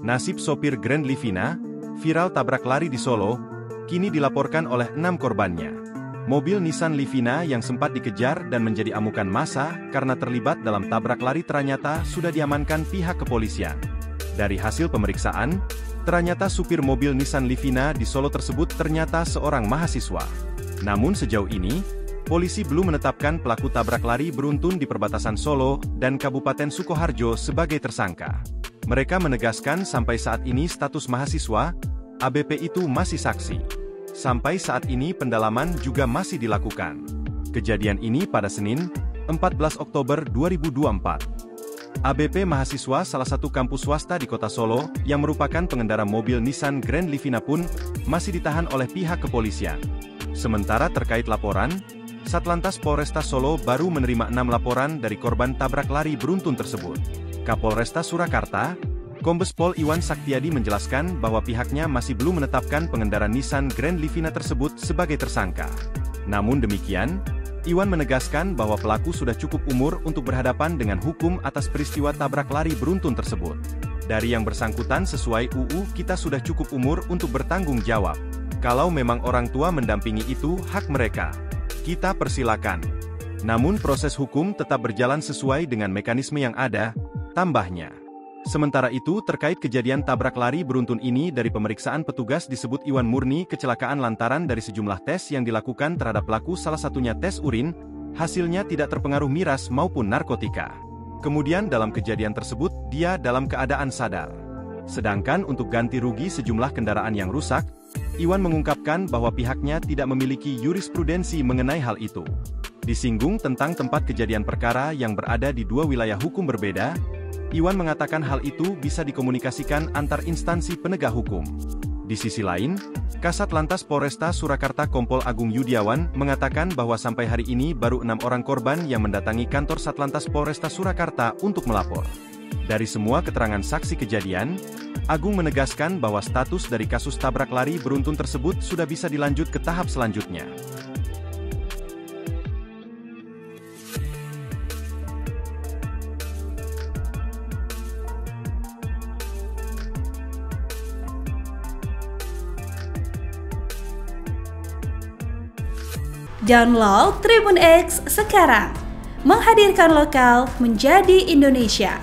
Nasib sopir Grand Livina, viral tabrak lari di Solo, kini dilaporkan oleh 6 korbannya. Mobil Nissan Livina yang sempat dikejar dan menjadi amukan massa karena terlibat dalam tabrak lari ternyata sudah diamankan pihak kepolisian. Dari hasil pemeriksaan, ternyata supir mobil Nissan Livina di Solo tersebut ternyata seorang mahasiswa. Namun sejauh ini, polisi belum menetapkan pelaku tabrak lari beruntun di perbatasan Solo dan Kabupaten Sukoharjo sebagai tersangka. Mereka menegaskan sampai saat ini status mahasiswa, ABP itu masih saksi. Sampai saat ini pendalaman juga masih dilakukan. Kejadian ini pada Senin, 14 Oktober 2024. ABP mahasiswa salah satu kampus swasta di kota Solo, yang merupakan pengendara mobil Nissan Grand Livina pun, masih ditahan oleh pihak kepolisian. Sementara terkait laporan, Satlantas Polresta Solo baru menerima 6 laporan dari korban tabrak lari beruntun tersebut. Kapolresta Surakarta, Kombes Pol Iwan Saktiadi menjelaskan bahwa pihaknya masih belum menetapkan pengendara Nissan Grand Livina tersebut sebagai tersangka. Namun demikian, Iwan menegaskan bahwa pelaku sudah cukup umur untuk berhadapan dengan hukum atas peristiwa tabrak lari beruntun tersebut. Dari yang bersangkutan sesuai UU kita sudah cukup umur untuk bertanggung jawab. Kalau memang orang tua mendampingi itu hak mereka. Kita persilakan. Namun proses hukum tetap berjalan sesuai dengan mekanisme yang ada, tambahnya. Sementara itu terkait kejadian tabrak lari beruntun ini dari pemeriksaan petugas disebut Iwan murni kecelakaan lantaran dari sejumlah tes yang dilakukan terhadap pelaku salah satunya tes urin, hasilnya tidak terpengaruh miras maupun narkotika. Kemudian dalam kejadian tersebut dia dalam keadaan sadar. Sedangkan untuk ganti rugi sejumlah kendaraan yang rusak, Iwan mengungkapkan bahwa pihaknya tidak memiliki jurisprudensi mengenai hal itu. Disinggung tentang tempat kejadian perkara yang berada di 2 wilayah hukum berbeda, Iwan mengatakan hal itu bisa dikomunikasikan antar instansi penegak hukum. Di sisi lain, Kasat Lantas Polresta Surakarta Kompol Agung Yudiawan mengatakan bahwa sampai hari ini baru 6 orang korban yang mendatangi kantor Satlantas Polresta Surakarta untuk melapor. Dari semua keterangan saksi kejadian, Agung menegaskan bahwa status dari kasus tabrak lari beruntun tersebut sudah bisa dilanjut ke tahap selanjutnya. Download Tribun X sekarang, menghadirkan lokal menjadi Indonesia.